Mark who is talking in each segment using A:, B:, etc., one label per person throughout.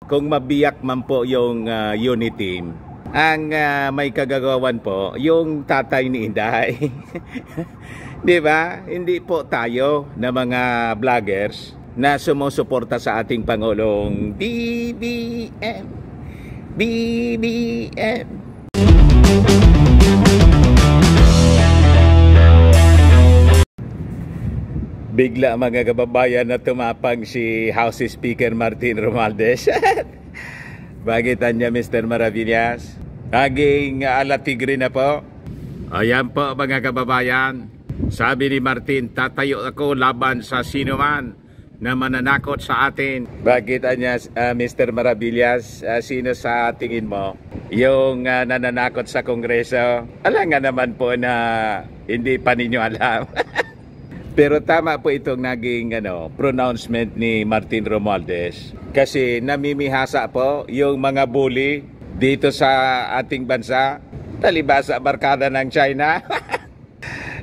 A: kung mabiyak man po yung unit team, ang may kagagawan po yung tatay ni Inday. Di ba? Hindi po tayo na mga vloggers na sumusuporta sa ating Pangulong BBM. BBM. Bigla mga kababayan na tumapang si House Speaker Martin Romualdez. Bagitan niya Mr. Maravillas. Naging alatigre na po. Ayan po mga kababayan. Sabi ni Martin, tatayo ako laban sa sino man na mananakot sa atin. Bagitan niya Mr. Maravillas, sino sa tingin mo yung nananakot sa Kongreso? Alam nga naman po na hindi pa ninyo alam. Pero tama po itong naging pronouncement ni Martin Romualdez. Kasi namimihasa po yung mga bully dito sa ating bansa. Talibasa barkada ng China.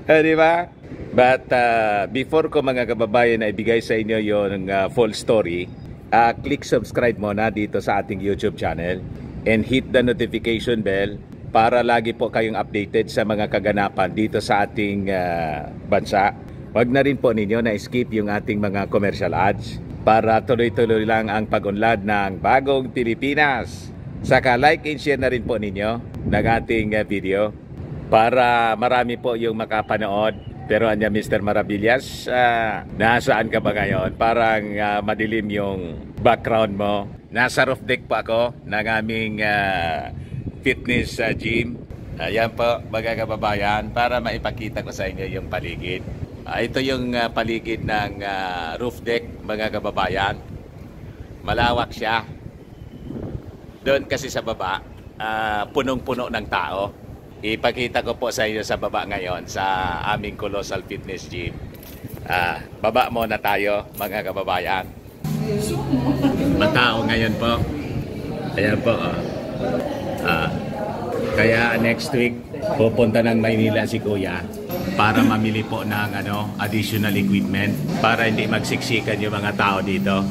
A: Di ba? But before ko mga kababayan na ibigay sa inyo yung full story, click subscribe muna dito sa ating YouTube channel and hit the notification bell para lagi po kayong updated sa mga kaganapan dito sa ating bansa. Wag na rin po ninyo na skip yung ating mga commercial ads para tuloy-tuloy lang ang pag-unlad ng bagong Pilipinas. Saka like and share na rin po ninyo ng ating video para marami po yung makapanood. Pero anya Mr. Maravillas, nasaan ka ba ngayon? Parang madilim yung background mo. Nasa roof deck pa ako ng aming fitness gym. Ayan po mga kababayan para maipakita ko sa inyo yung paligid. Ito yung paligid ng roof deck mga kababayan. Malawak siya. Doon kasi sa baba, punong-puno ng tao. Ipakita ko po sa inyo sa baba ngayon sa aming Colossal Fitness Gym. Baba muna tayo mga kababayan. Matao ngayon po. Ayan po. Kaya next week pupunta ng Maynila si Kuya para mamili po ng additional equipment para hindi magsiksikan yung mga tao dito.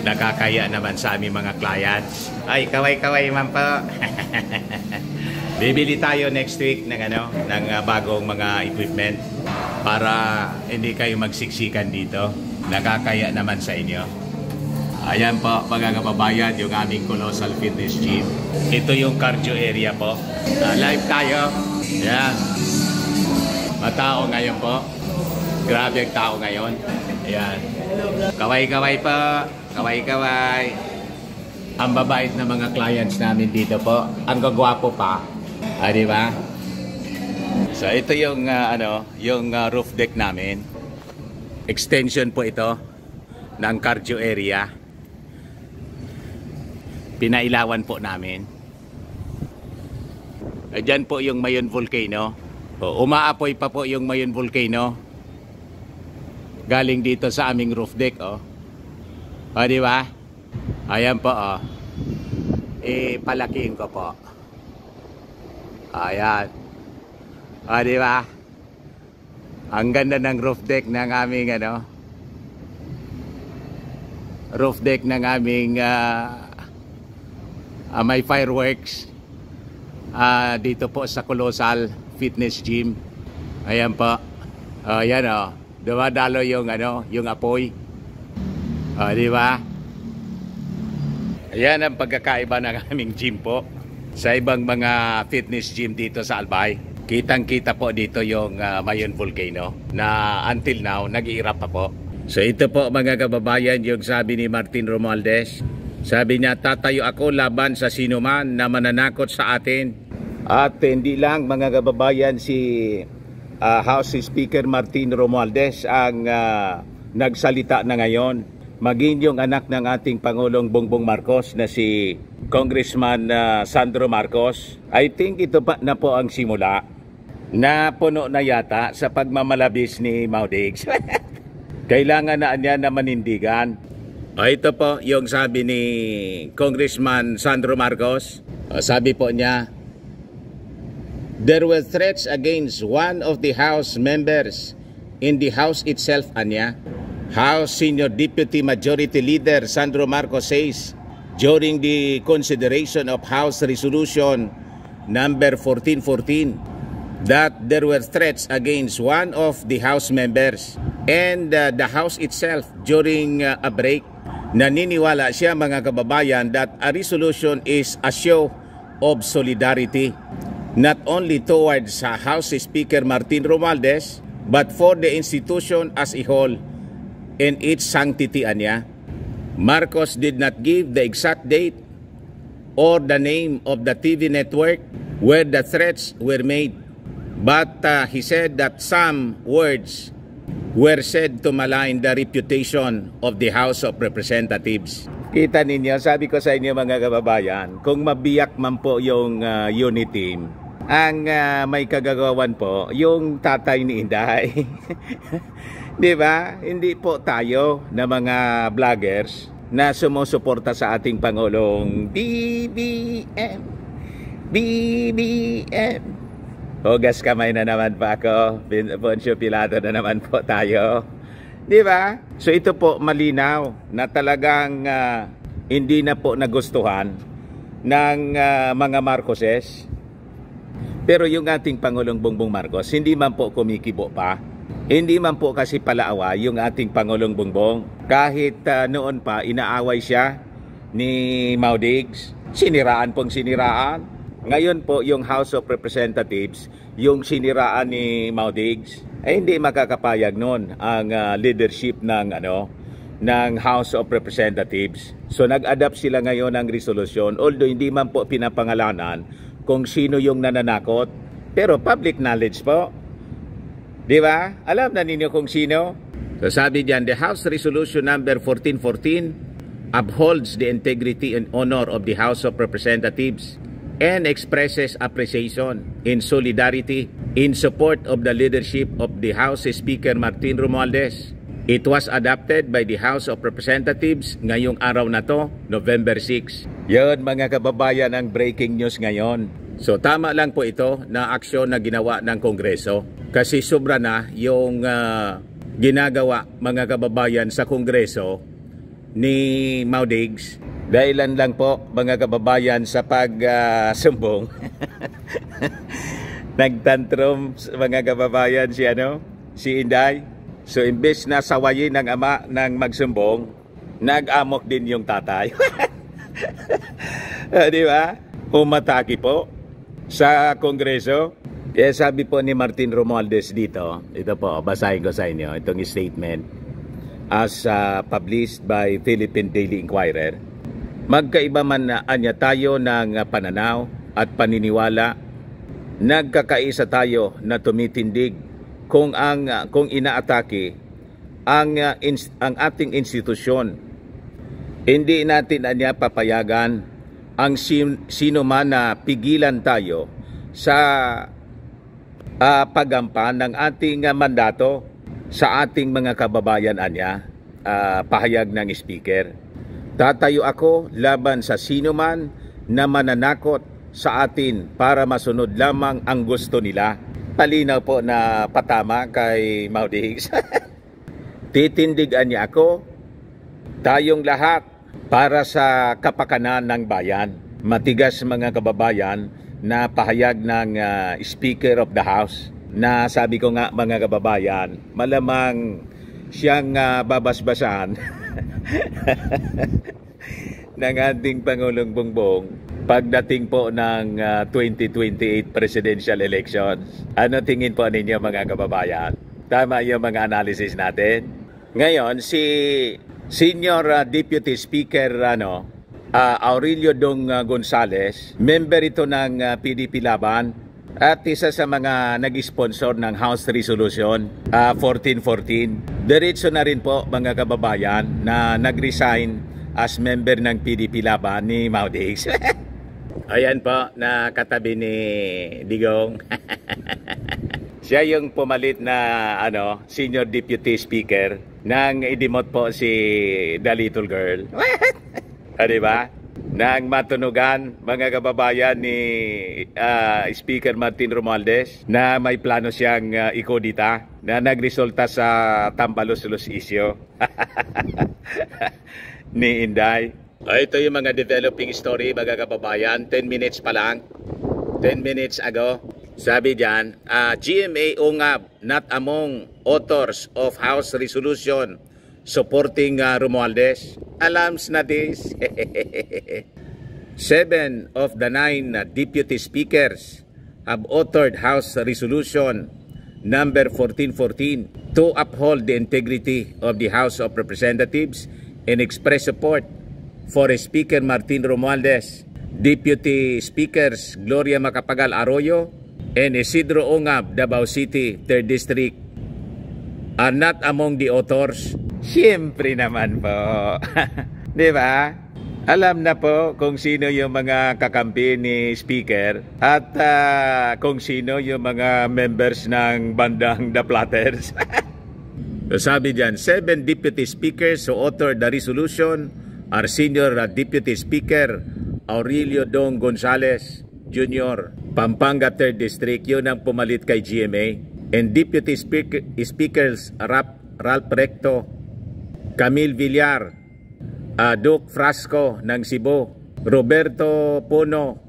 A: Nakakaya naman sa aming mga clients. Ay, kaway-kaway man po. Bibili tayo next week ng ng bagong mga equipment para hindi kayo magsiksikan dito. Nakakaya naman sa inyo. Ayan po mga kababayan, yung aming Colossal Fitness Gym. Ito yung cardio area po. Live tayo. Ayan. Matao ngayon po. Grabe ang tao ngayon. Ayan. Kaway-kaway pa. Kaway-kaway. Ang babait na mga clients namin dito po. Ang gagwapo pa. Di ba? So ito yung yung roof deck namin. Extension po ito ng cardio area. Pinailawan po namin. Diyan po yung Mayon Volcano. Umaapoy pa po yung Mayon Volcano. Galing dito sa aming roof deck, di ba? Ayan po, palakihin ko po. Ayan. Di ba? Ang ganda ng roof deck ng aming roof deck ng aming may fireworks dito po sa Colossal Fitness Gym. Ayan po. Ayan dumadalo yung yung apoy. Di ba? Ayan ang pagkakaiba ng aming gym po sa ibang mga fitness gym dito sa Albay. Kitang-kita po dito yung Mayon Volcano na until now nag-iirap pa po. So ito po mga kababayan yung sabi ni Martin Romualdez. Sabi niya, tatayo ako laban sa sinuman na mananakot sa atin. At hindi lang mga kababayan si House Speaker Martin Romualdez ang nagsalita na ngayon. Maging yung anak ng ating Pangulong Bongbong Marcos na si Congressman Sandro Marcos. I think ito pa na po ang simula na puno na yata sa pagmamalabis ni Maudigs. Kailangan na niya na manindigan. Ito po yung sabi ni Congressman Sandro Marcos. Sabi po niya, there were threats against one of the House members in the House itself, Anya. House Senior Deputy Majority Leader Sandro Marcos says during the consideration of House Resolution number 1414 that there were threats against one of the House members and the House itself during a break. Naniniwala siya mga kababayan that a resolution is a show of solidarity not only towards House Speaker Martin Romualdez but for the institution as a whole and its sanctity anya. Marcos did not give the exact date or the name of the TV network where the threats were made, but he said that some words were said to malign the reputation of the House of Representatives. Kita ninyo, sabi ko sa inyo mga kababayan, kung mabiyak man po yung unit team, ang may kagagawan po yung tatay ni Inday. Di ba? Hindi po tayo na mga vloggers na sumusuporta sa ating Pangulong BBM. BBM. Hugas kamay na naman pa ako. Poncio Pilato na naman po tayo. Di ba? So ito po malinaw na talagang hindi na po nagustuhan ng mga Marcoses. Pero yung ating Pangulong Bongbong Marcos, hindi man po kumikibo pa. Hindi man po kasi palaawa yung ating Pangulong Bongbong. Kahit noon pa, inaaway siya ni Maudigs. Siniraan pong siniraan. Ngayon po yung House of Representatives, yung siniraan ni Maudigs, ay hindi makakapayag noon ang leadership ng House of Representatives. So nag-adapt sila ngayon ng resolusyon, although hindi man po pinapangalanan kung sino yung nananakot. Pero public knowledge po. Di ba? Alam na ninyo kung sino. So sabi diyan, the House Resolution number 1414 upholds the integrity and honor of the House of Representatives and expresses appreciation in solidarity in support of the leadership of the House Speaker Martin Romualdez. It was adopted by the House of Representatives ngayong araw na to, November 6. Yun mga kababayan ang breaking news ngayon. So tama lang po ito na aksyon na ginawa ng Kongreso kasi sobra na yung ginagawa mga kababayan sa Kongreso ni Maudigs. Dahilan lang po mga kababayan sa pagsumbong. Nagtantrum mga kababayan si Inday. So imbes na sawayin ng ama ng magsumbong, nag-amok din yung tatay. Di ba? Umatake po sa Kongreso. Kaya sabi po ni Martin Romualdez dito, ito po, basahin ko sa inyo itong statement as published by Philippine Daily Inquirer. Magkaiba man na anya tayo ng pananaw at paniniwala, nagkakaisa tayo na tumitindig kung inaatake ang ating institusyon. Hindi natin anya papayagan ang sino man na pigilan tayo sa paggampan ng ating mandato sa ating mga kababayan anya, pahayag ng speaker. Tatayo ako laban sa sino man na mananakot sa atin para masunod lamang ang gusto nila. Palinaw po na patama kay Maudigs. Titindigan niya ako, tayong lahat, para sa kapakanan ng bayan. Matigas mga kababayan na pahayag ng Speaker of the House na sabi ko nga mga kababayan, malamang siyang babasbasan ng ating Pangulong Bongbong pagdating po ng 2028 presidential elections. Ano tingin po ninyo mga kababayan? Tama yung mga analysis natin. Ngayon, si Senior Deputy Speaker Aurelio Dong Gonzales, member ito ng PDP Laban at isa sa mga nag-sponsor ng House Resolution 1414. Diretso na rin po mga kababayan na nag-resign as member ng PDP Laban ni Maudigs. Ayan po, nakatabi ni Digong. Siya yung pumalit na Senior Deputy Speaker nang idimot po si The Little Girl. Diba? Nang matunugan mga kababayan ni Speaker Martin Romualdez na may plano siyang ikodita na nagresulta sa tambalos-los isyo ni Inday. Ito yung mga developing story, mga kababayan. 10 minutes pa lang. 10 minutes ago. Sabi dyan, GMA ungab not among authors of House Resolution supporting Romualdez. Alarms na this. 7 of the 9 deputy speakers have authored House Resolution number 1414 to uphold the integrity of the House of Representatives and express support for Speaker Martin Romualdez, Deputy Speakers Gloria Macapagal Arroyo, and Isidro Ongab, Davao City, 3rd District, are not among the authors. Siyempre naman po. Di ba? Alam na po kung sino yung mga kakampi ni Speaker at kung sino yung mga members ng bandang The Platters. So sabi dyan, 7 deputy speakers who authored the resolution are Senior Deputy Speaker Aurelio Dong Gonzales Jr., Pampanga 3rd District, yun ang pumalit kay GMA, and Deputy Speakers Ralph Recto, Camille Villar, Duke Frasco ng Cebu, Roberto Puno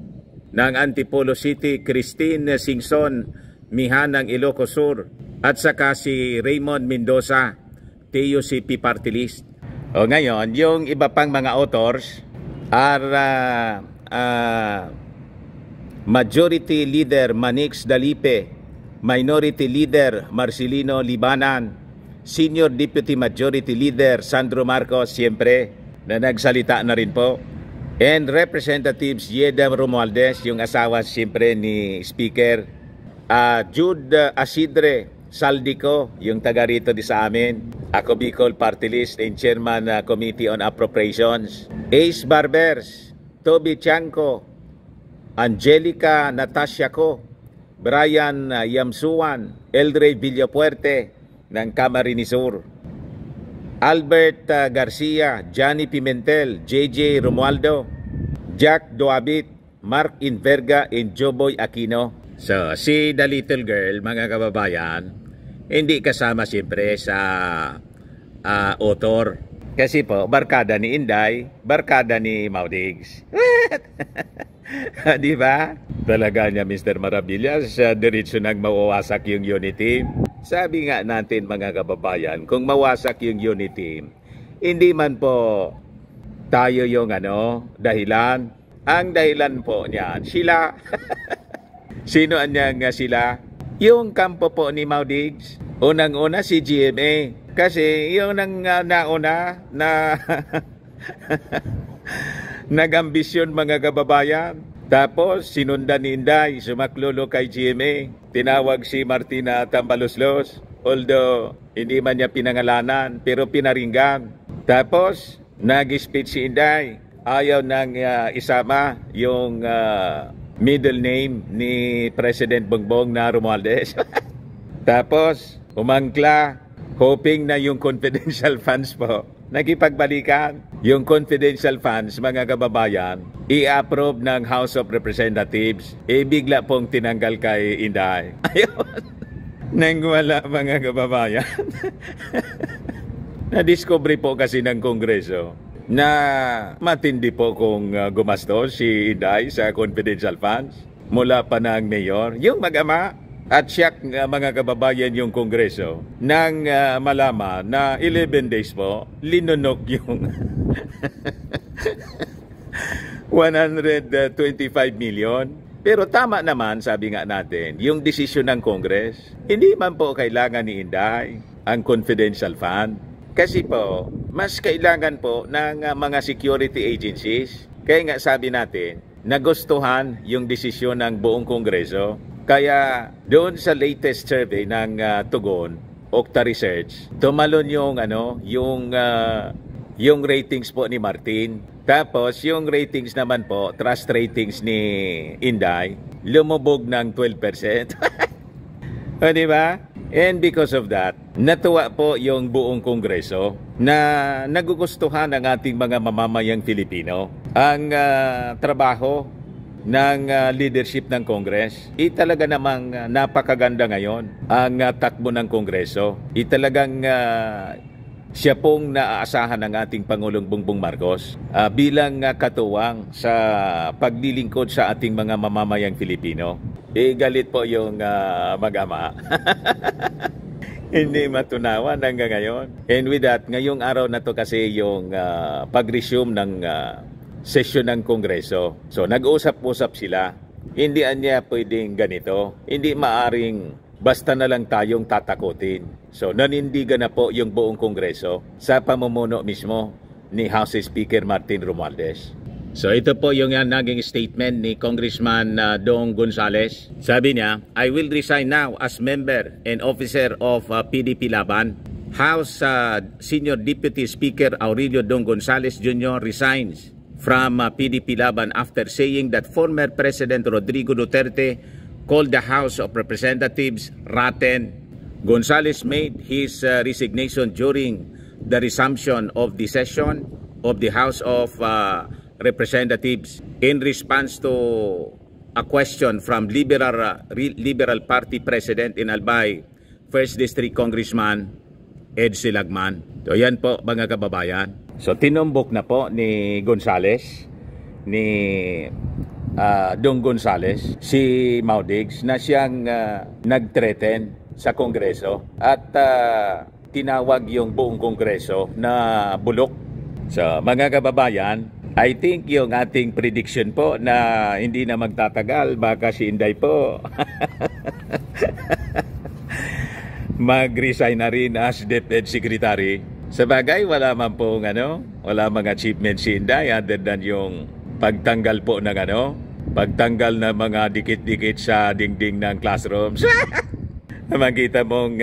A: ng Antipolo City, Christine Singson Mihan ng Ilocos Sur, at saka si Raymond Mendoza, TUCP Party List. O ngayon, yung iba pang mga authors are Majority Leader Manix Dalipe, Minority Leader Marcelino Libanan, Senior Deputy Majority Leader Sandro Marcos, siyempre, na nagsalita na rin po, and Representatives Yedam Romualdez, yung asawa siyempre ni Speaker, Jude Asidre Saldico, yung taga rito di sa amin, ako Bicol Party List and Chairman Committee on Appropriations, Ace Barbers, Toby Chanco, Angelica Natasha Ko, Brian Yamsuan, Eldrey Villapuerte ng Camarines Sur, Albert Garcia, Johnny Pimentel, JJ Romualdo, Jack Doabit, Mark Inverga, and Joboy Aquino. So, si The Little Girl, mga kababayan, hindi kasama siyempre sa author. Kasi po, barkada ni Inday, barkada ni Maudigs. Di ba? Talaga niya, Mr. Maravillas, diretso nang mawawasak yung unity. Sabi nga natin, mga kababayan, kung mawasak yung unity, hindi man po tayo yung dahilan. Ang dahilan po niyan, sila. Sino anyang sila? Yung kampo po ni Maudigs. Unang-una si GMA. Kasi yung nauna na nag-ambisyon, mga kababayan. Tapos sinundan ni Inday, sumaklolo kay GMA. Tinawag si Martina Tambaloslos. Although hindi man niya pinangalanan, pero pinaringgan. Tapos nag-speech si Inday. Ayaw nang isama yung middle name ni President Bongbong na Romualdez. Tapos umangkla, hoping na yung confidential funds po nagipagbalikan. Yung confidential funds, mga kababayan, i-approve ng House of Representatives, bigla pong tinanggal kay Inday. Ayun. Nang wala, mga kababayan. Na-discovery po kasi ng Kongreso na matindi po kung gumastos si Inday sa confidential funds mula pa ng mayor, yung mag-ama. At siyak, mga kababayan, yung Kongreso nang malaman na 11 days po linunok yung 125 million. Pero tama naman, sabi nga natin, yung desisyon ng Congress, hindi man po kailangan ni Inday ang confidential fund. Kasi po, mas kailangan po ng mga security agencies. Kaya nga sabi natin, nagustuhan yung desisyon ng buong Kongreso. Kaya doon sa latest survey ng Tugon, Okta Research, tumalon yung ratings po ni Martin. Tapos yung ratings naman po, trust ratings ni Inday, lumubog ng 12%. O diba? And because of that, natuwa po yung buong Kongreso na nagugustuhan ng ating mga mamamayang Filipino ang trabaho ng leadership ng Congress. Talaga namang napakaganda ngayon ang takbo ng Kongreso. Talagang Siya pong naaasahan ng ating Pangulong Bongbong Marcos bilang katuwang sa paglilingkod sa ating mga mamamayang Pilipino. Galit po yung mag-ama. Hindi matunawan hanggang ngayon. And with that, ngayong araw na to kasi yung pag-resume ng session ng Kongreso. So nag-usap-usap sila. Hindi niya pwedeng ganito. Hindi maaring basta na lang tayong tatakutin. So nanindigan na po yung buong Kongreso sa pamumuno mismo ni House Speaker Martin Romualdez. So ito po yung naging statement ni Congressman Dong Gonzales. Sabi niya, I will resign now as member and officer of PDP Laban. House Senior Deputy Speaker Aurelio Dong Gonzales Jr. resigns from PDP Laban after saying that former President Rodrigo Duterte called the House of Representatives rotten. Gonzales made his resignation during the resumption of the session of the House of Representatives in response to a question from Liberal Party President in Albay, 1st District Congressman Ed Silagman. So yan po mga kababayan. So tinumbok na po ni Gonzales, ni Dong Gonzales, si Maudigs na siyang nag-threaten sa Kongreso at tinawag yung buong Kongreso na bulok. So mga kababayan, I think yung ating prediction po na hindi na magtatagal, baka si Inday po mag-resign na rin as DepEd Secretary. Sabagay, wala man po wala mga achievement si Inday other than yung pagtanggal po ng pagtanggal ng mga dikit-dikit sa dingding ng classrooms. Makita mong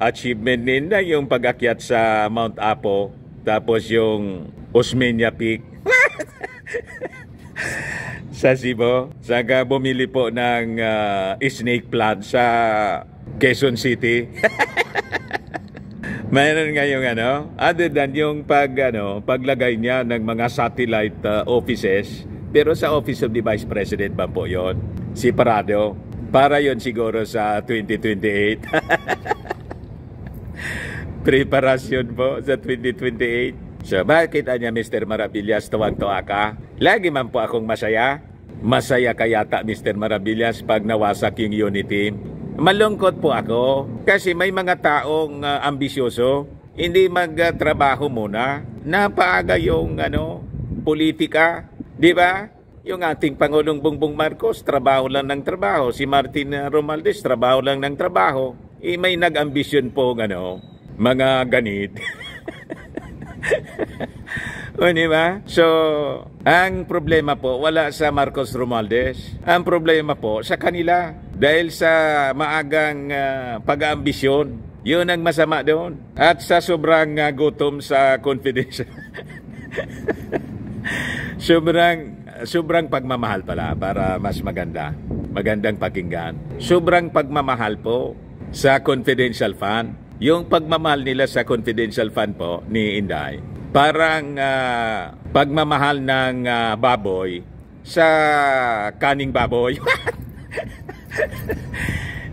A: achievement ni Inday yung pag-akyat sa Mount Apo, tapos yung Osmeña Peak sa Cebu, saka bumili po ng snake plant sa Quezon City. Mayroon nga yung other than yung paglagay niya ng mga satellite offices, pero sa Office of the Vice President ba po yon? Si Parado, para yon siguro sa 2028. Preparasyon po sa 2028. So bakit niya Mr. Maravillas tuwang-tuwa ka? Lagi man po akong masaya. Masaya kayata Mr. Maravillas pag nawasak yung unity. Malungkot po ako kasi may mga taong ambisyoso, hindi magtrabaho muna. Napaaga yung politika, di ba? Yung ating Pangulong Bongbong Marcos, trabaho lang ng trabaho. Si Martin Romualdez, trabaho lang ng trabaho. May nag-ambisyon po mga ganit. O, diba? So, ang problema po, wala sa Marcos Romualdez. Ang problema po, sa kanila. Dahil sa maagang pag-aambisyon. Yun ang masama doon. At sa sobrang gutom sa confidential. sobrang pagmamahal pala para mas magandang pakinggan. Sobrang pagmamahal po sa confidential fund. Yung pagmamahal nila sa confidential fund po ni Inday, parang pagmamahal ng baboy sa kaning baboy.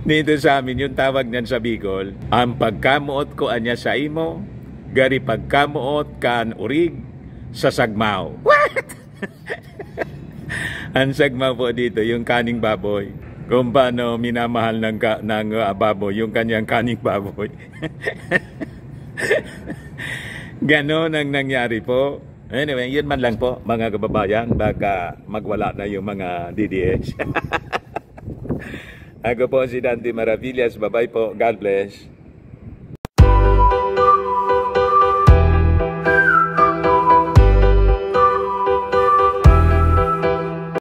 A: Nito sa amin, yung tawag niyan sa Bicol, ang pagkamuot ko anya sa imo, gari pagkamuot kan urig sa sagmaw. What? Ang sagmaw po dito, yung kaning baboy. Kung paano minamahal ng baboy, yung kanyang kaning baboy. Ganon ang nangyari po. Anyway, yun man lang po mga kababayan, baka magwala na yung mga DDS. Ako po si Dante Maravillas. Bye-bye po. God bless.